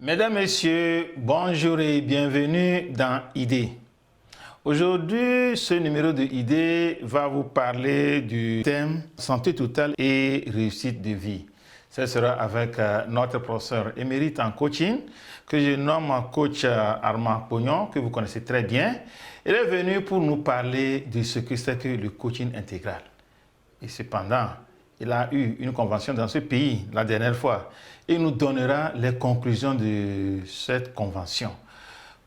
Mesdames, Messieurs, bonjour et bienvenue dans Idée. Aujourd'hui, ce numéro de Idée va vous parler du thème santé totale et réussite de vie. Ce sera avec notre professeur émérite en coaching, que je nomme coach Armand Pognon, que vous connaissez très bien. Il est venu pour nous parler de ce que c'est que le coaching intégral. Et cependant, il a eu une convention dans ce pays la dernière fois. Il nous donnera les conclusions de cette convention.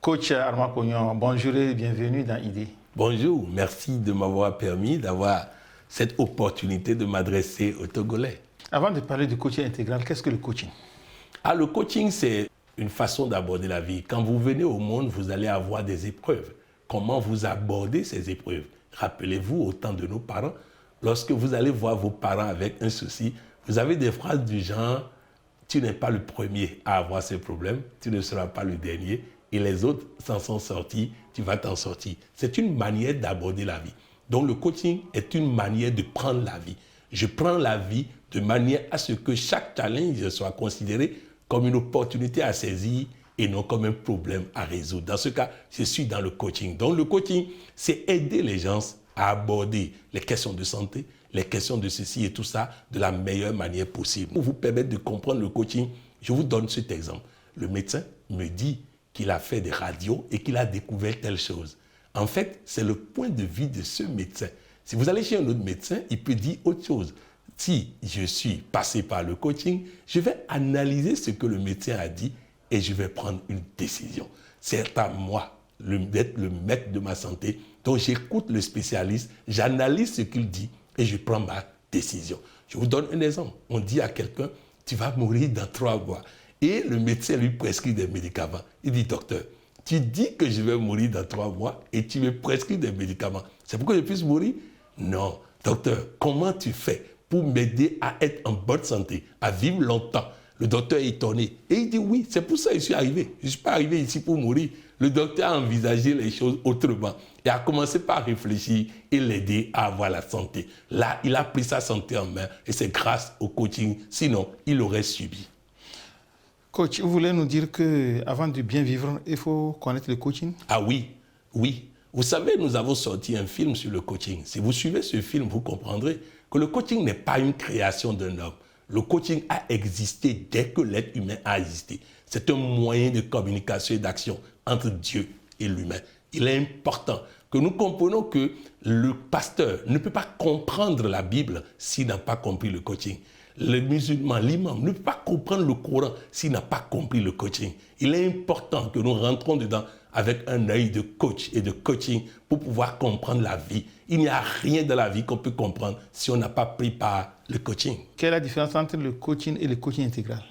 Coach Armand Pognon, bonjour et bienvenue dans Idée. Bonjour, merci de m'avoir permis d'avoir cette opportunité de m'adresser aux Togolais. Avant de parler du coaching intégral, qu'est-ce que le coaching? Le coaching, c'est une façon d'aborder la vie. Quand vous venez au monde, vous allez avoir des épreuves. Comment vous abordez ces épreuves? Rappelez-vous au temps de nos parents, lorsque vous allez voir vos parents avec un souci, vous avez des phrases du genre « Tu n'es pas le premier à avoir ces problèmes, tu ne seras pas le dernier, et les autres s'en sont sortis, tu vas t'en sortir. » C'est une manière d'aborder la vie. Donc le coaching est une manière de prendre la vie. Je prends la vie de manière à ce que chaque challenge soit considéré comme une opportunité à saisir et non comme un problème à résoudre. Dans ce cas, je suis dans le coaching. Donc le coaching, c'est aider les gens à aborder les questions de santé, les questions de ceci et tout ça de la meilleure manière possible. Pour vous permettre de comprendre le coaching, je vous donne cet exemple. Le médecin me dit qu'il a fait des radios et qu'il a découvert telle chose. En fait, c'est le point de vue de ce médecin. Si vous allez chez un autre médecin, il peut dire autre chose. Si je suis passé par le coaching, je vais analyser ce que le médecin a dit et je vais prendre une décision. C'est à moi d'être le maître de ma santé. Donc j'écoute le spécialiste, j'analyse ce qu'il dit et je prends ma décision. Je vous donne un exemple. On dit à quelqu'un, tu vas mourir dans 3 mois. Et le médecin lui prescrit des médicaments. Il dit, docteur, tu dis que je vais mourir dans 3 mois et tu me prescris des médicaments. C'est pour que je puisse mourir? Non. Docteur, comment tu fais pour m'aider à être en bonne santé, à vivre longtemps? Le docteur est étonné. Et il dit, oui, c'est pour ça que je suis arrivé. Je ne suis pas arrivé ici pour mourir. Le docteur a envisagé les choses autrement et a commencé par réfléchir et l'aider à avoir la santé. Là, il a pris sa santé en main et c'est grâce au coaching. Sinon, il aurait subi. Coach, vous voulez nous dire qu'avant de bien vivre, il faut connaître le coaching? Ah oui, oui. Vous savez, nous avons sorti un film sur le coaching. Si vous suivez ce film, vous comprendrez que le coaching n'est pas une création d'un homme. Le coaching a existé dès que l'être humain a existé. C'est un moyen de communication et d'action entre Dieu et l'humain. Il est important que nous comprenions que le pasteur ne peut pas comprendre la Bible s'il n'a pas compris le coaching. Le musulman, l'imam, ne peut pas comprendre le Coran s'il n'a pas compris le coaching. Il est important que nous rentrons dedans avec un œil de coach et de coaching pour pouvoir comprendre la vie. Il n'y a rien dans la vie qu'on peut comprendre si on n'a pas pris par le coaching. Quelle est la différence entre le coaching et le coaching intégral?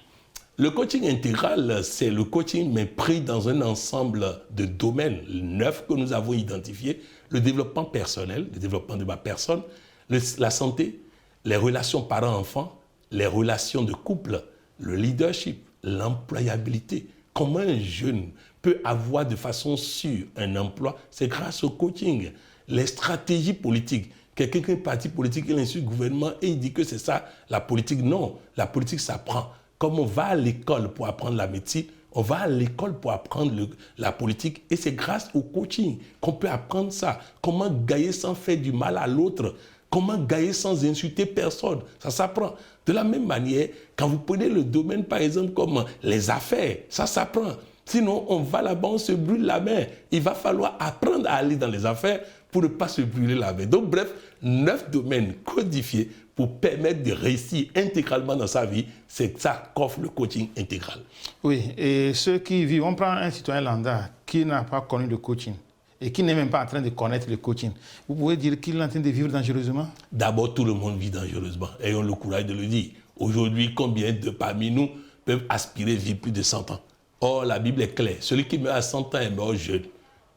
Le coaching intégral, c'est le coaching mais pris dans un ensemble de domaines neufs que nous avons identifiés. Le développement personnel, le développement de ma personne, la santé, les relations parents-enfants, les relations de couple, le leadership, l'employabilité. Comment un jeune peut avoir de façon sûre un emploi? C'est grâce au coaching. Les stratégies politiques. Quelqu'un qui est parti politique, il insulte le gouvernement et il dit que c'est ça la politique. Non, la politique s'apprend. Comme on va à l'école pour apprendre la médecine, on va à l'école pour apprendre la politique et c'est grâce au coaching qu'on peut apprendre ça. Comment gagner sans faire du mal à l'autre? Comment gagner sans insulter personne? Ça s'apprend. De la même manière, quand vous prenez le domaine, par exemple, comme les affaires, ça s'apprend. Sinon, on va là-bas, on se brûle la main. Il va falloir apprendre à aller dans les affaires pour ne pas se brûler la main. Donc, bref, 9 domaines codifiés pour permettre de réussir intégralement dans sa vie. C'est ça qu'offre le coaching intégral. Oui, et ceux qui vivent, on prend un citoyen lambda qui n'a pas connu le coaching et qui n'est même pas en train de connaître le coaching. Vous pouvez dire qu'il est en train de vivre dangereusement? D'abord, tout le monde vit dangereusement. Ayons le courage de le dire. Aujourd'hui, combien de parmi nous peuvent aspirer à vivre plus de 100 ans? Or, la Bible est claire. Celui qui meurt à 100 ans est mort jeune.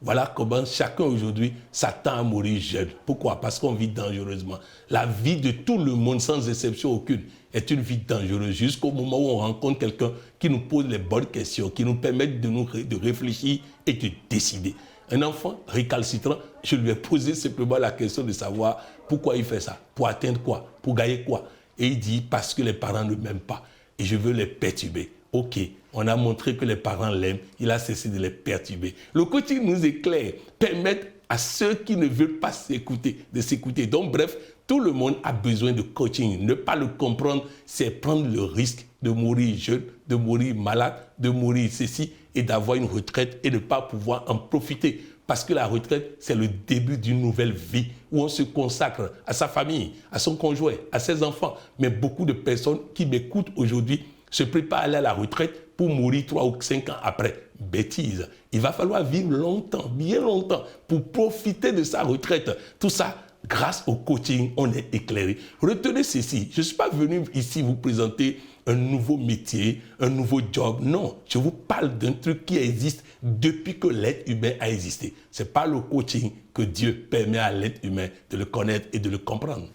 Voilà comment chacun aujourd'hui s'attend à mourir jeune. Pourquoi? Parce qu'on vit dangereusement. La vie de tout le monde, sans exception aucune, est une vie dangereuse jusqu'au moment où on rencontre quelqu'un qui nous pose les bonnes questions, qui nous permet de réfléchir et de décider. Un enfant récalcitrant, je lui ai posé simplement la question de savoir pourquoi il fait ça, pour atteindre quoi, pour gagner quoi. Et il dit parce que les parents ne m'aiment pas et je veux les perturber. Ok, on a montré que les parents l'aiment, il a cessé de les perturber. Le coaching nous éclaire, permet à ceux qui ne veulent pas s'écouter, de s'écouter. Donc bref, tout le monde a besoin de coaching. Ne pas le comprendre, c'est prendre le risque de mourir jeune, de mourir malade, de mourir ceci et d'avoir une retraite et de ne pas pouvoir en profiter. Parce que la retraite, c'est le début d'une nouvelle vie où on se consacre à sa famille, à son conjoint, à ses enfants. Mais beaucoup de personnes qui m'écoutent aujourd'hui se préparent à aller à la retraite pour mourir 3 ou 5 ans après. Bêtise. Il va falloir vivre longtemps, bien longtemps, pour profiter de sa retraite. Tout ça, grâce au coaching, on est éclairé. Retenez ceci, je ne suis pas venu ici vous présenter un nouveau métier, un nouveau job. Non, je vous parle d'un truc qui existe depuis que l'être humain a existé. Ce n'est pas le coaching que Dieu permet à l'être humain de le connaître et de le comprendre.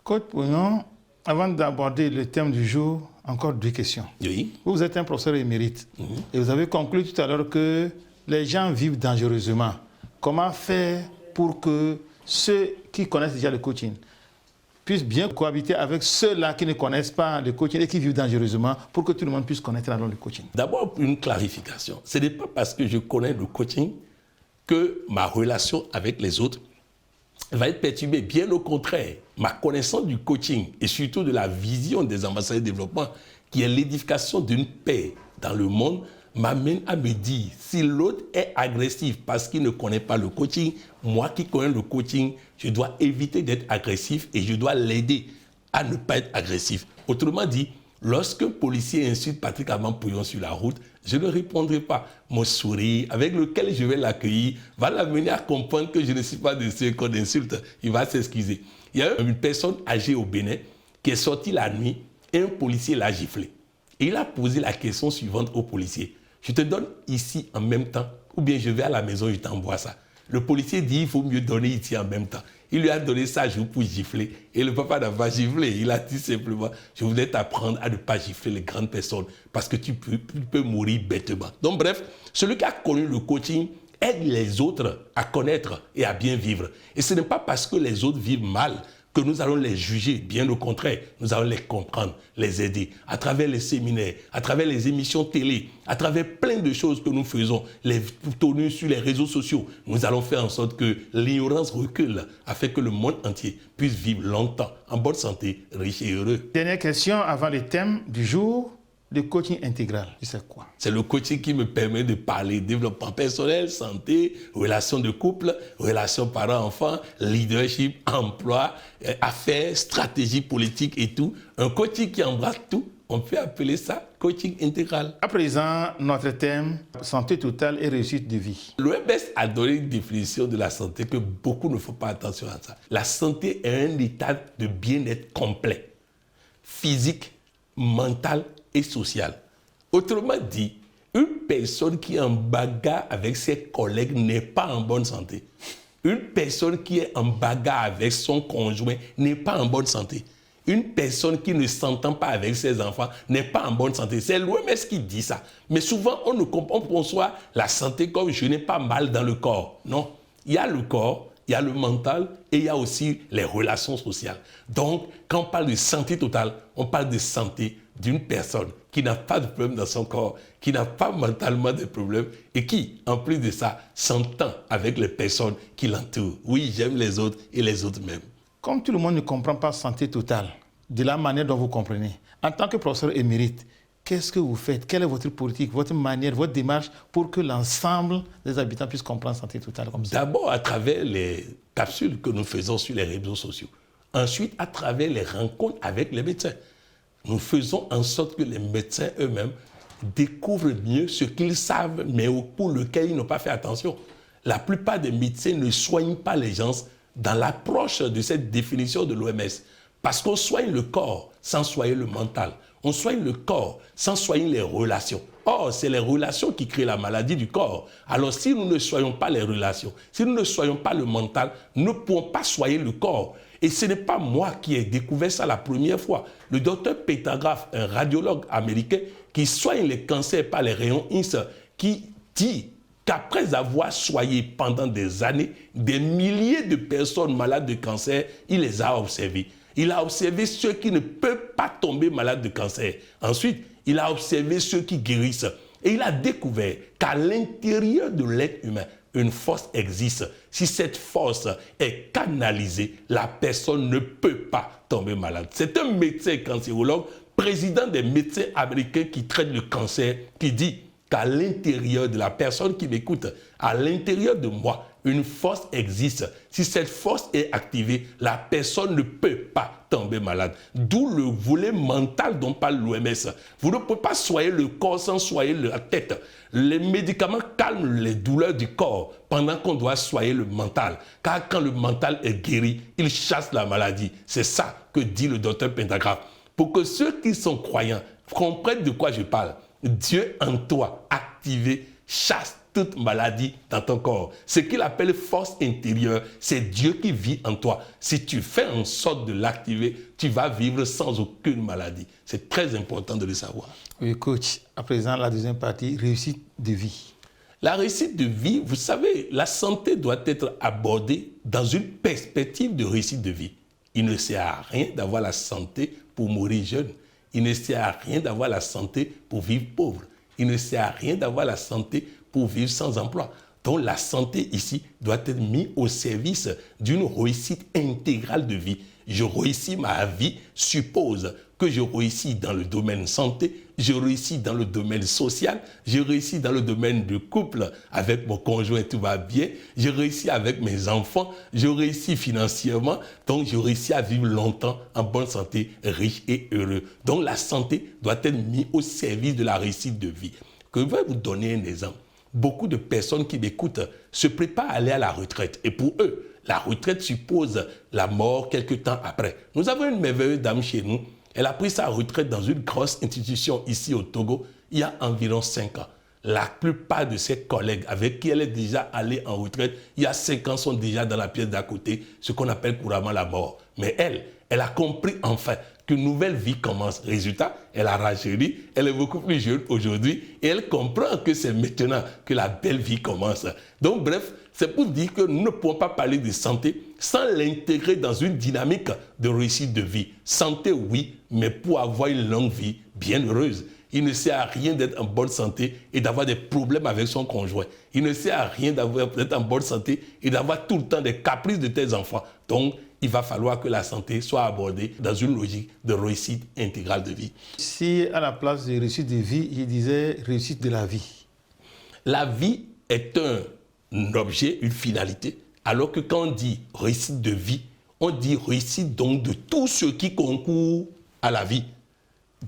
Coach Pougnon, avant d'aborder le thème du jour, encore 2 questions. Oui. Vous êtes un professeur émérite et vous avez conclu tout à l'heure que les gens vivent dangereusement. Comment faire pour que ceux qui connaissent déjà le coaching puissent bien cohabiter avec ceux-là qui ne connaissent pas le coaching et qui vivent dangereusement pour que tout le monde puisse connaître le coaching? D'abord, une clarification. Ce n'est pas parce que je connais le coaching que ma relation avec les autres va être perturbée. Bien au contraire, ma connaissance du coaching et surtout de la vision des ambassadeurs de développement, qui est l'édification d'une paix dans le monde, m'amène à me dire, si l'autre est agressif parce qu'il ne connaît pas le coaching, moi qui connais le coaching, je dois éviter d'être agressif et je dois l'aider à ne pas être agressif. Autrement dit, lorsqu'un policier insulte Patrick Amand Pouillon sur la route, je ne répondrai pas. Mon sourire avec lequel je vais l'accueillir va l'amener à comprendre que je ne suis pas de ceux qu'on insulte. Il va s'excuser. Il y a une personne âgée au Bénin qui est sortie la nuit et un policier l'a giflé. Et il a posé la question suivante au policier. Je te donne ici en même temps ou bien je vais à la maison et je t'envoie ça. Le policier dit il faut mieux donner ici en même temps. Il lui a donné ça jour pour gifler et le papa n'a pas giflé. Il a dit simplement je voulais t'apprendre à ne pas gifler les grandes personnes parce que tu peux mourir bêtement. Donc bref, celui qui a connu le coaching aide les autres à connaître et à bien vivre. Et ce n'est pas parce que les autres vivent mal que nous allons les juger, bien au contraire, nous allons les comprendre, les aider, à travers les séminaires, à travers les émissions télé, à travers plein de choses que nous faisons, les tournées sur les réseaux sociaux. Nous allons faire en sorte que l'ignorance recule, afin que le monde entier puisse vivre longtemps, en bonne santé, riche et heureux. Dernière question avant le thème du jour, le coaching intégral, c'est quoi? C'est le coaching qui me permet de parler développement personnel, santé, relations de couple, relations parents-enfants, leadership, emploi, affaires, stratégie politique et tout. Un coaching qui embrasse tout, on peut appeler ça coaching intégral. À présent, notre thème, santé totale et réussite de vie. L'OMS a donné une définition de la santé que beaucoup ne font pas attention à ça. La santé est un état de bien-être complet, physique, mental et social. Autrement dit, une personne qui est en bagarre avec ses collègues n'est pas en bonne santé. Une personne qui est en bagarre avec son conjoint n'est pas en bonne santé. Une personne qui ne s'entend pas avec ses enfants n'est pas en bonne santé. C'est l'OMS qui dit ça. Mais souvent, on conçoit la santé comme je n'ai pas mal dans le corps. Non, il y a le corps, il y a le mental et il y a aussi les relations sociales. Donc, quand on parle de santé totale, on parle de santé d'une personne qui n'a pas de problème dans son corps, qui n'a pas mentalement de problème et qui, en plus de ça, s'entend avec les personnes qui l'entourent. Oui, j'aime les autres et les autres même. Comme tout le monde ne comprend pas santé totale, de la manière dont vous comprenez, en tant que professeur émérite, qu'est-ce que vous faites? Quelle est votre politique, votre manière, votre démarche pour que l'ensemble des habitants puissent comprendre santé totale comme ça? D'abord, à travers les capsules que nous faisons sur les réseaux sociaux. Ensuite, à travers les rencontres avec les médecins. Nous faisons en sorte que les médecins eux-mêmes découvrent mieux ce qu'ils savent, mais pour lequel ils n'ont pas fait attention. La plupart des médecins ne soignent pas les gens dans l'approche de cette définition de l'OMS. Parce qu'on soigne le corps sans soigner le mental. On soigne le corps sans soigner les relations. Or, c'est les relations qui créent la maladie du corps. Alors, si nous ne soignons pas les relations, si nous ne soignons pas le mental, nous ne pouvons pas soigner le corps. Et ce n'est pas moi qui ai découvert ça la première fois. Le docteur Pétagraphe, un radiologue américain qui soigne les cancers par les rayons X, qui dit qu'après avoir soigné pendant des années des milliers de personnes malades de cancer, il les a observés. Il a observé ceux qui ne peuvent pas tomber malades de cancer. Ensuite, il a observé ceux qui guérissent. Et il a découvert qu'à l'intérieur de l'être humain, une force existe. Si cette force est canalisée, la personne ne peut pas tomber malade. C'est un médecin cancérologue, président des médecins américains qui traitent le cancer, qui dit qu'à l'intérieur de la personne qui m'écoute, à l'intérieur de moi, une force existe. Si cette force est activée, la personne ne peut pas tomber malade. D'où le volet mental dont parle l'OMS. Vous ne pouvez pas soigner le corps sans soigner la tête. Les médicaments calment les douleurs du corps pendant qu'on doit soigner le mental. Car quand le mental est guéri, il chasse la maladie. C'est ça que dit le docteur Pentagraphe. Pour que ceux qui sont croyants comprennent de quoi je parle, Dieu en toi, activé, chasse toute maladie dans ton corps. Ce qu'il appelle force intérieure, c'est Dieu qui vit en toi. Si tu fais en sorte de l'activer, tu vas vivre sans aucune maladie. C'est très important de le savoir. Oui, coach. À présent, la deuxième partie, réussite de vie. La réussite de vie, vous savez, la santé doit être abordée dans une perspective de réussite de vie. Il ne sert à rien d'avoir la santé pour mourir jeune. Il ne sert à rien d'avoir la santé pour vivre pauvre. Il ne sert à rien d'avoir la santé pour vivre sans emploi. Donc la santé ici doit être mise au service d'une réussite intégrale de vie. Je réussis ma vie suppose que je réussis dans le domaine santé, je réussis dans le domaine social, je réussis dans le domaine de couple, avec mon conjoint tout va bien, je réussis avec mes enfants, je réussis financièrement, donc je réussis à vivre longtemps en bonne santé, riche et heureux. Donc la santé doit être mise au service de la réussite de vie. Je vais vous donner un exemple. Beaucoup de personnes qui m'écoutent se préparent à aller à la retraite. Et pour eux, la retraite suppose la mort quelque temps après. Nous avons une merveilleuse dame chez nous. Elle a pris sa retraite dans une grosse institution ici au Togo il y a environ 5 ans. La plupart de ses collègues avec qui elle est déjà allée en retraite il y a 5 ans sont déjà dans la pièce d'à côté, ce qu'on appelle couramment la mort. Mais elle a compris enfin qu'une nouvelle vie commence. Résultat, elle a rajeuni, elle est beaucoup plus jeune aujourd'hui et elle comprend que c'est maintenant que la belle vie commence. Donc bref, c'est pour dire que nous ne pouvons pas parler de santé sans l'intégrer dans une dynamique de réussite de vie. Santé, oui, mais pour avoir une longue vie bien heureuse. Il ne sert à rien d'être en bonne santé et d'avoir des problèmes avec son conjoint. Il ne sert à rien d'être en bonne santé et d'avoir tout le temps des caprices de tes enfants. Donc, il va falloir que la santé soit abordée dans une logique de réussite intégrale de vie. Si à la place de réussite de vie, il disait réussite de la vie. La vie est un objet, une finalité, alors que quand on dit réussite de vie, on dit réussite donc de tout ce qui concourt à la vie.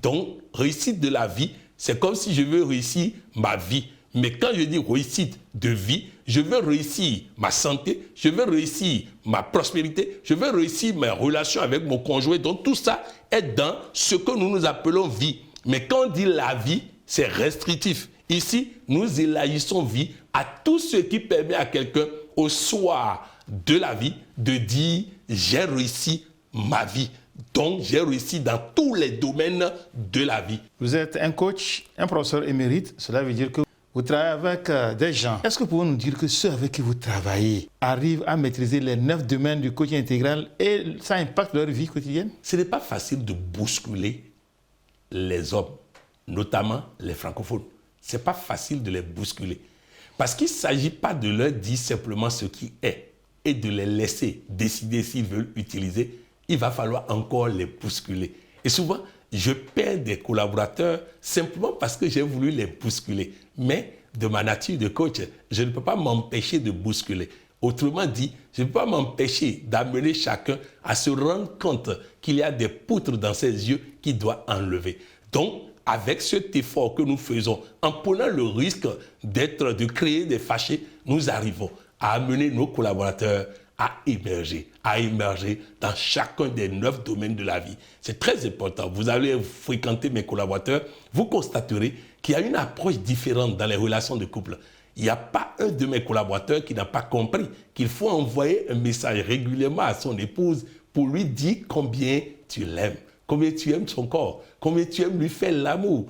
Donc, réussite de la vie, c'est comme si je veux réussir ma vie. Mais quand je dis réussite de vie, je veux réussir ma santé, je veux réussir ma prospérité, je veux réussir mes relations avec mon conjoint. Donc tout ça est dans ce que nous appelons vie. Mais quand on dit la vie, c'est restrictif. Ici, nous élargissons vie à tout ce qui permet à quelqu'un, au soir de la vie, de dire « j'ai réussi ma vie ». Donc, j'ai réussi dans tous les domaines de la vie. Vous êtes un coach, un professeur émérite. Cela veut dire que vous travaillez avec des gens. Est-ce que vous pouvez nous dire que ceux avec qui vous travaillez arrivent à maîtriser les 9 domaines du coaching intégral et ça impacte leur vie quotidienne? Ce n'est pas facile de bousculer les hommes, notamment les francophones. Ce n'est pas facile de les bousculer. Parce qu'il ne s'agit pas de leur dire simplement ce qui est et de les laisser décider s'ils veulent utiliser. Il va falloir encore les bousculer. Et souvent, je perds des collaborateurs simplement parce que j'ai voulu les bousculer. Mais de ma nature de coach, je ne peux pas m'empêcher de bousculer. Autrement dit, je ne peux pas m'empêcher d'amener chacun à se rendre compte qu'il y a des poutres dans ses yeux qu'il doit enlever. Donc, avec cet effort que nous faisons, en prenant le risque de créer des fâchés, nous arrivons à amener nos collaborateurs à émerger dans chacun des 9 domaines de la vie. C'est très important. Vous allez fréquenter mes collaborateurs, vous constaterez qu'il y a une approche différente dans les relations de couple. Il n'y a pas un de mes collaborateurs qui n'a pas compris qu'il faut envoyer un message régulièrement à son épouse pour lui dire combien tu l'aimes, combien tu aimes son corps, combien tu aimes lui faire l'amour.